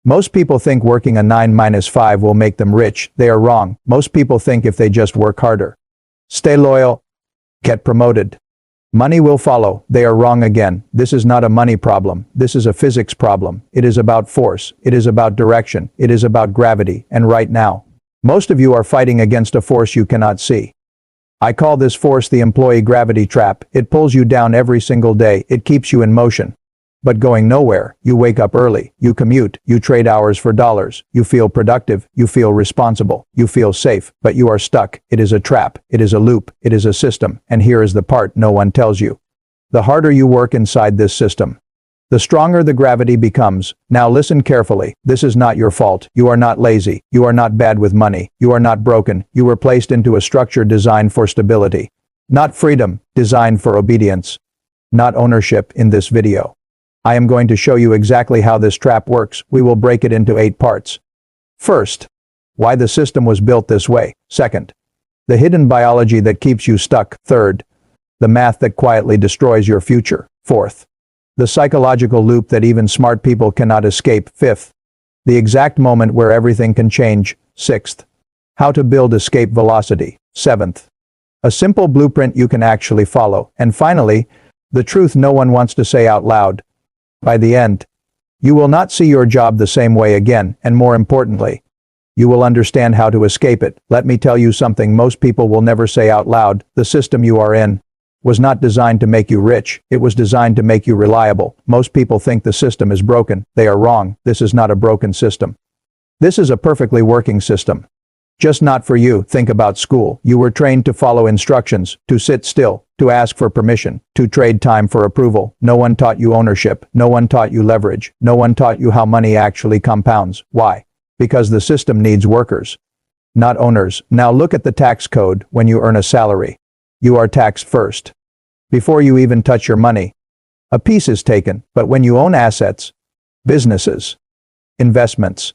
Most people think working a 9 to 5 will make them rich. They are wrong. Most people think if they just work harder, stay loyal, get promoted, money will follow. They are wrong again. This is not a money problem. This is a physics problem. It is about force. It is about direction. It is about gravity. And right now, most of you are fighting against a force you cannot see. I call this force the employee gravity trap. It pulls you down every single day. It keeps you in motion, but going nowhere. You wake up early, you commute, you trade hours for dollars, you feel productive, you feel responsible, you feel safe, but you are stuck. It is a trap, it is a loop, it is a system, and here is the part no one tells you. The harder you work inside this system, the stronger the gravity becomes. Now listen carefully. This is not your fault. You are not lazy. You are not bad with money. You are not broken. You were placed into a structure designed for stability, not freedom, designed for obedience, not ownership. In this video, I am going to show you exactly how this trap works. We will break it into 8 parts. First, why the system was built this way. Second, the hidden biology that keeps you stuck. Third, the math that quietly destroys your future. Fourth, the psychological loop that even smart people cannot escape. Fifth, the exact moment where everything can change. Sixth, how to build escape velocity. Seventh, a simple blueprint you can actually follow. And finally, the truth no one wants to say out loud. By the end, you will not see your job the same way again, and more importantly, you will understand how to escape it. Let me tell you something most people will never say out loud. The system you are in was not designed to make you rich. It was designed to make you reliable. Most people think the system is broken. They are wrong. This is not a broken system. This is a perfectly working system. Just not for you. Think about school. You were trained to follow instructions, to sit still, to ask for permission, to trade time for approval. No one taught you ownership. No one taught you leverage. No one taught you how money actually compounds. Why? Because the system needs workers, not owners. Now look at the tax code. When you earn a salary, you are taxed first. Before you even touch your money, a piece is taken. But when you own assets, businesses, investments,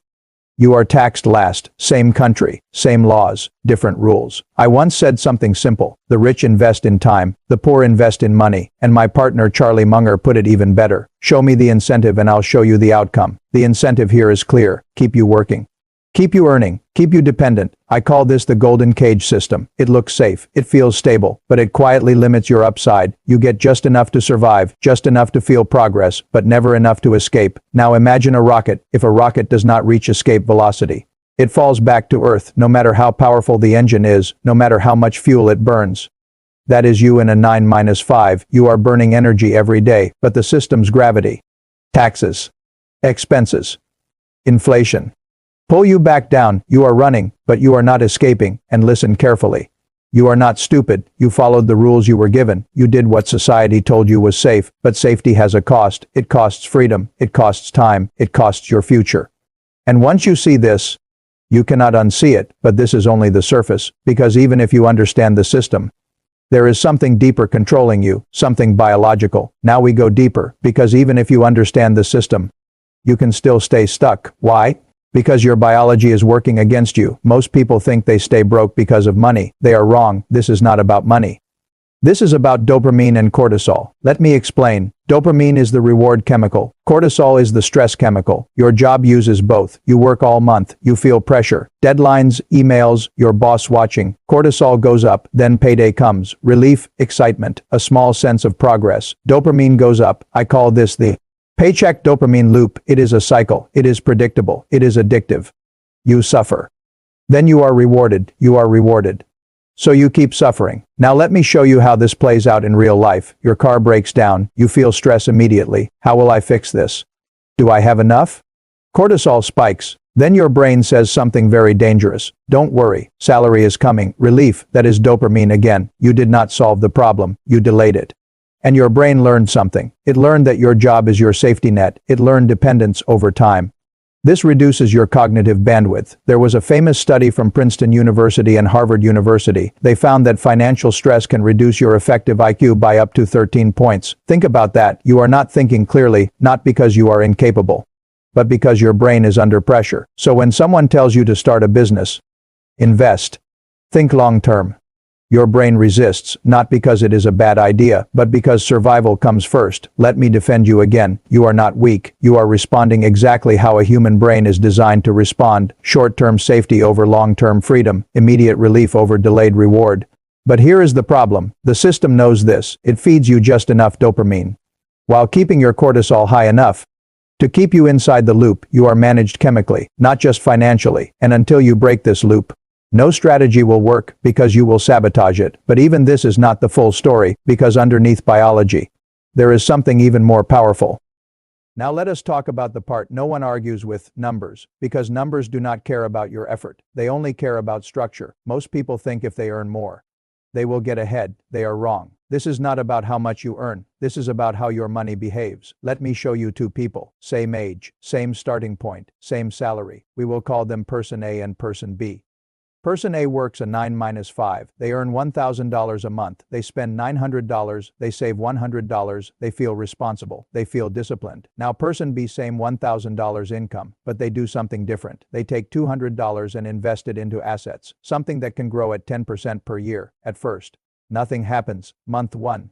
you are taxed last. Same country, same laws, different rules. I once said something simple. The rich invest in time, the poor invest in money. And my partner Charlie Munger put it even better. Show me the incentive and I'll show you the outcome. The incentive here is clear. Keep you working, keep you earning, keep you dependent. I call this the golden cage system. It looks safe, it feels stable, but it quietly limits your upside. You get just enough to survive, just enough to feel progress, but never enough to escape. Now imagine a rocket. If a rocket does not reach escape velocity, it falls back to Earth, no matter how powerful the engine is, no matter how much fuel it burns. That is you in a 9-5. You are burning energy every day, but the system's gravity, taxes, expenses, inflation, pull you back down. You are running, but you are not escaping. And listen carefully. You are not stupid. You followed the rules you were given. You did what society told you was safe, but safety has a cost. It costs freedom. It costs time. It costs your future. And once you see this, you cannot unsee it. But this is only the surface, because even if you understand the system, there is something deeper controlling you, something biological. Now we go deeper, because even if you understand the system, you can still stay stuck. Why? Because your biology is working against you. Most people think they stay broke because of money. They are wrong. This is not about money. This is about dopamine and cortisol. Let me explain. Dopamine is the reward chemical. Cortisol is the stress chemical. Your job uses both. You work all month. You feel pressure. Deadlines, emails, your boss watching. Cortisol goes up. Then payday comes. Relief, excitement, a small sense of progress. Dopamine goes up. I call this the paycheck dopamine loop. It is a cycle. It is predictable. It is addictive. You suffer. Then you are rewarded. You are rewarded. So you keep suffering. Now let me show you how this plays out in real life. Your car breaks down. You feel stress immediately. How will I fix this? Do I have enough? Cortisol spikes. Then your brain says something very dangerous. Don't worry. Salary is coming. Relief. That is dopamine again. You did not solve the problem. You delayed it. And your brain learned something. It learned that your job is your safety net. It learned dependence over time. This reduces your cognitive bandwidth. There was a famous study from Princeton University and Harvard University. They found that financial stress can reduce your effective IQ by up to 13 points. Think about that. You are not thinking clearly, not because you are incapable, but because your brain is under pressure. So when someone tells you to start a business, invest, think long term, Your brain resists, not because it is a bad idea, but because survival comes first. Let me defend you again. You are not weak. You are responding exactly how a human brain is designed to respond. Short-term safety over long-term freedom. Immediate relief over delayed reward. But here is the problem. The system knows this. It feeds you just enough dopamine, while keeping your cortisol high enough to keep you inside the loop. You are managed chemically, not just financially. And until you break this loop, no strategy will work, because you will sabotage it. But even this is not the full story, because underneath biology, there is something even more powerful. Now let us talk about the part no one argues with: numbers. Because numbers do not care about your effort. They only care about structure. Most people think if they earn more, they will get ahead. They are wrong. This is not about how much you earn. This is about how your money behaves. Let me show you two people, same age, same starting point, same salary. We will call them person A and person B. Person A works a 9-5. They earn $1,000 a month. They spend $900. They save $100. They feel responsible. They feel disciplined. Now person B, same $1,000 income, but they do something different. They take $200 and invest it into assets, something that can grow at 10% per year. At first, nothing happens. Month 1,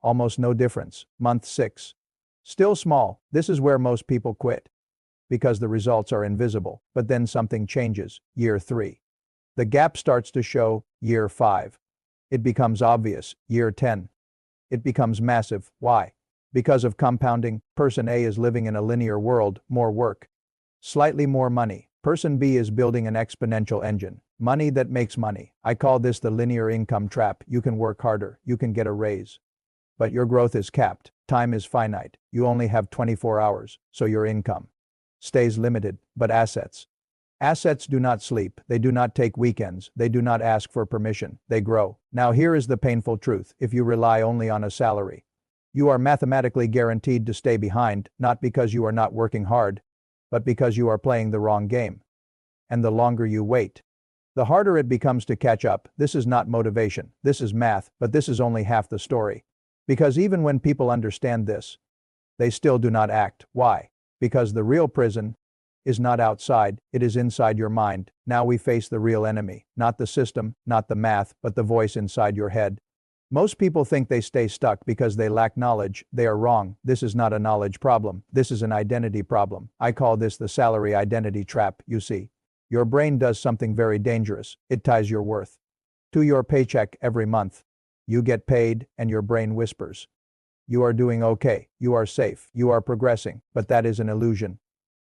almost no difference. Month 6, still small. This is where most people quit, because the results are invisible. But then something changes. Year 3. The gap starts to show. Year 5. It becomes obvious. Year 10. It becomes massive. Why? Because of compounding. Person A is living in a linear world, more work, slightly more money. Person B is building an exponential engine, money that makes money. I call this the linear income trap. You can work harder, you can get a raise, but your growth is capped. Time is finite. You only have 24 hours, so your income stays limited. But assets do not sleep. They do not take weekends. They do not ask for permission. They grow. Now here is the painful truth. If you rely only on a salary, you are mathematically guaranteed to stay behind, not because you are not working hard, but because you are playing the wrong game. And the longer you wait, the harder it becomes to catch up. This is not motivation. This is math, but this is only half the story. Because even when people understand this, they still do not act. Why? Because the real prison is not outside, it is inside your mind. Now we face the real enemy, not the system, not the math, but the voice inside your head. Most people think they stay stuck because they lack knowledge. They are wrong. This is not a knowledge problem. This is an identity problem. I call this the salary identity trap. You see, your brain does something very dangerous. It ties your worth to your paycheck every month. You get paid, and your brain whispers, you are doing okay, you are safe, you are progressing. But that is an illusion.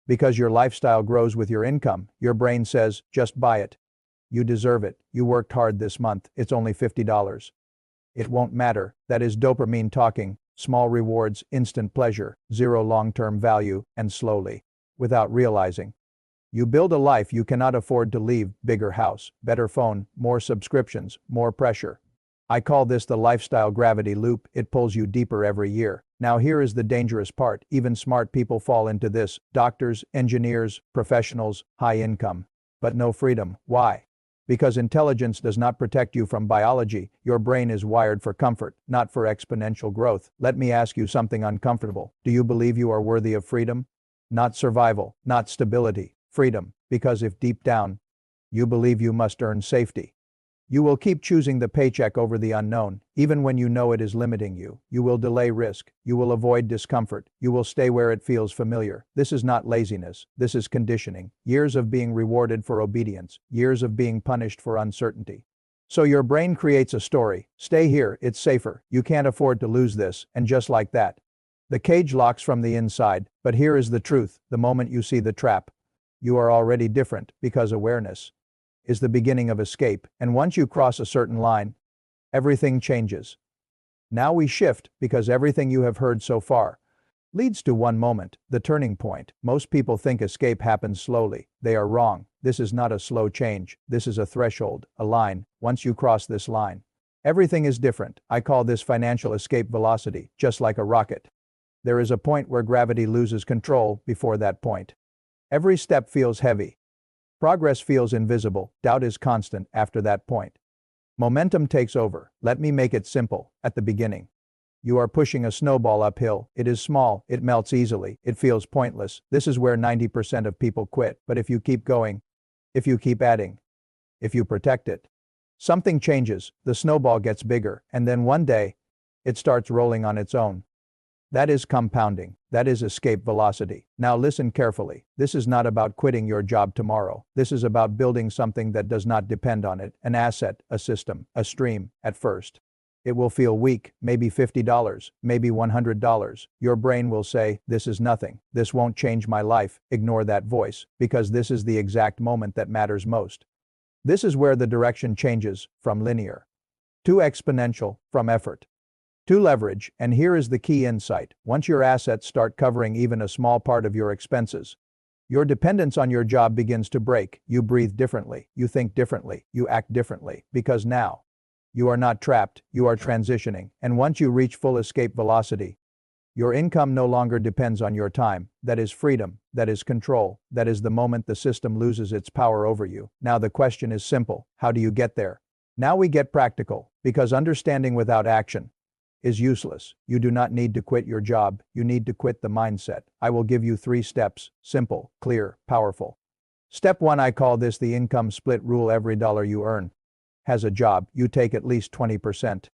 Because your lifestyle grows with your income, your brain says, just buy it. You deserve it. You worked hard this month. It's only $50. It won't matter. That is dopamine talking. Small rewards, instant pleasure, zero long-term value, and slowly, without realizing, you build a life you cannot afford to leave. Bigger house, better phone, more subscriptions, more pressure. I call this the lifestyle gravity loop. It pulls you deeper every year. Now here is the dangerous part. Even smart people fall into this. Doctors, engineers, professionals, high income, but no freedom. Why? Because intelligence does not protect you from biology. Your brain is wired for comfort, not for exponential growth. Let me ask you something uncomfortable. Do you believe you are worthy of freedom? Not survival, not stability, freedom. Because if deep down, you believe you must earn safety, you will keep choosing the paycheck over the unknown, even when you know it is limiting you. You will delay risk. You will avoid discomfort. You will stay where it feels familiar. This is not laziness. This is conditioning. Years of being rewarded for obedience. Years of being punished for uncertainty. So your brain creates a story. Stay here. It's safer. You can't afford to lose this. And just like that, the cage locks from the inside. But here is the truth. The moment you see the trap, you are already different, because awareness is the beginning of escape, and once you cross a certain line, everything changes. Now we shift, because everything you have heard so far leads to one moment, the turning point. Most people think escape happens slowly. They are wrong. This is not a slow change. This is a threshold, a line. Once you cross this line, everything is different. I call this financial escape velocity, just like a rocket. There is a point where gravity loses control. Before that point, every step feels heavy. Progress feels invisible. Doubt is constant. After that point, momentum takes over. Let me make it simple. At the beginning, you are pushing a snowball uphill. It is small. It melts easily. It feels pointless. This is where 90% of people quit. But if you keep going, if you keep adding, if you protect it, Something changes, the snowball gets bigger, and then one day, it starts rolling on its own. That is compounding. That is escape velocity. Now listen carefully. This is not about quitting your job tomorrow. This is about building something that does not depend on it, an asset, a system, a stream, at first. It will feel weak, maybe $50, maybe $100. Your brain will say, this is nothing. This won't change my life. Ignore that voice, because this is the exact moment that matters most. This is where the direction changes from linear to exponential, from effort to leverage, and here is the key insight. Once your assets start covering even a small part of your expenses, your dependence on your job begins to break. You breathe differently, you think differently, you act differently, because now, you are not trapped, you are transitioning, and once you reach full escape velocity, your income no longer depends on your time. That is freedom, that is control, that is the moment the system loses its power over you. Now the question is simple, how do you get there? Now we get practical, because understanding without action is useless. You do not need to quit your job, you need to quit the mindset. I will give you 3 steps, simple, clear, powerful. Step 1, I call this the income split rule. Every dollar you earn has a job, you take at least 20%,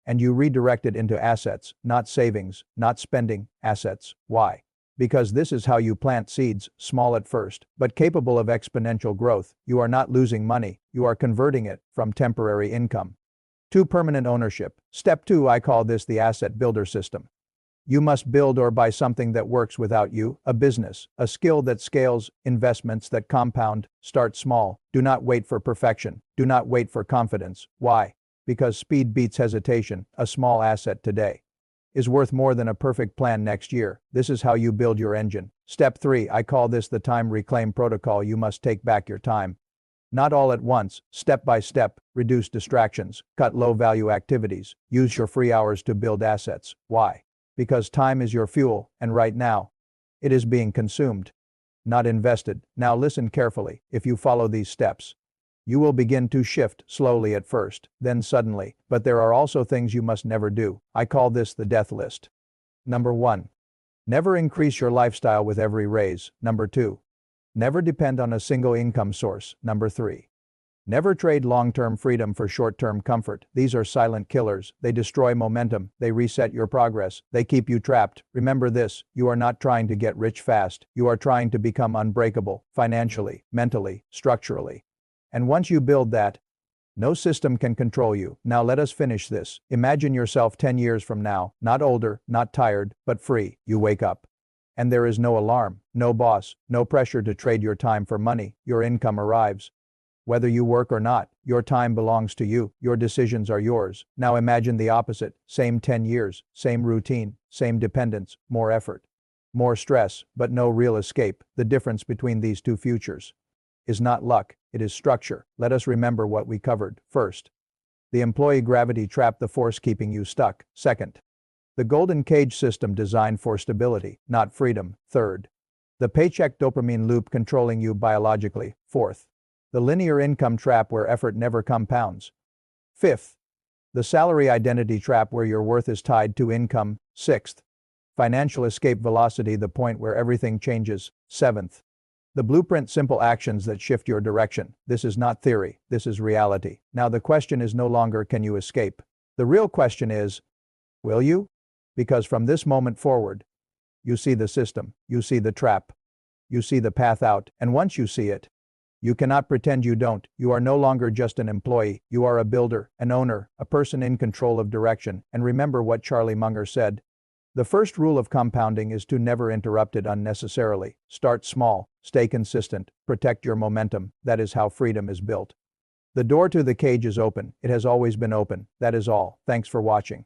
and you redirect it into assets, not savings, not spending, assets. Why? Because this is how you plant seeds, small at first, but capable of exponential growth. You are not losing money, you are converting it from temporary income to permanent ownership. Step 2, I call this the asset builder system. You must build or buy something that works without you, a business, a skill that scales, investments that compound. Start small. Do not wait for perfection. Do not wait for confidence. Why? Because speed beats hesitation. A small asset today is worth more than a perfect plan next year. This is how you build your engine. Step 3, I call this the time reclaim protocol. You must take back your time. Not all at once, step by step, reduce distractions, cut low-value activities, use your free hours to build assets. Why? Because time is your fuel, and right now, it is being consumed, not invested. Now listen carefully. If you follow these steps, you will begin to shift, slowly at first, then suddenly. But there are also things you must never do. I call this the death list. Number 1. Never increase your lifestyle with every raise. Number 2. Never depend on a single income source. Number 3. Never trade long-term freedom for short-term comfort. These are silent killers. They destroy momentum. They reset your progress. They keep you trapped. Remember this, you are not trying to get rich fast. You are trying to become unbreakable, financially, mentally, structurally. And once you build that, no system can control you. Now let us finish this. Imagine yourself 10 years from now, not older, not tired, but free. You wake up. And there is no alarm, no boss, no pressure to trade your time for money. Your income arrives. Whether you work or not, your time belongs to you. Your decisions are yours. Now imagine the opposite. Same 10 years, same routine, same dependence, more effort, more stress, but no real escape. The difference between these two futures is not luck, it is structure. Let us remember what we covered. First, the employee gravity trap, the force keeping you stuck. Second, the golden cage system designed for stability, not freedom. Third, the paycheck dopamine loop controlling you biologically. Fourth, the linear income trap where effort never compounds. Fifth, the salary identity trap where your worth is tied to income. Sixth, financial escape velocity, the point where everything changes. Seventh, the blueprint, simple actions that shift your direction. This is not theory, this is reality. Now the question is no longer can you escape. The real question is, will you? Because from this moment forward, you see the system, you see the trap, you see the path out, and once you see it, you cannot pretend you don't. You are no longer just an employee, you are a builder, an owner, a person in control of direction. And remember what Charlie Munger said. The first rule of compounding is to never interrupt it unnecessarily. Start small, stay consistent, protect your momentum. That is how freedom is built. The door to the cage is open. It has always been open. That is all. Thanks for watching.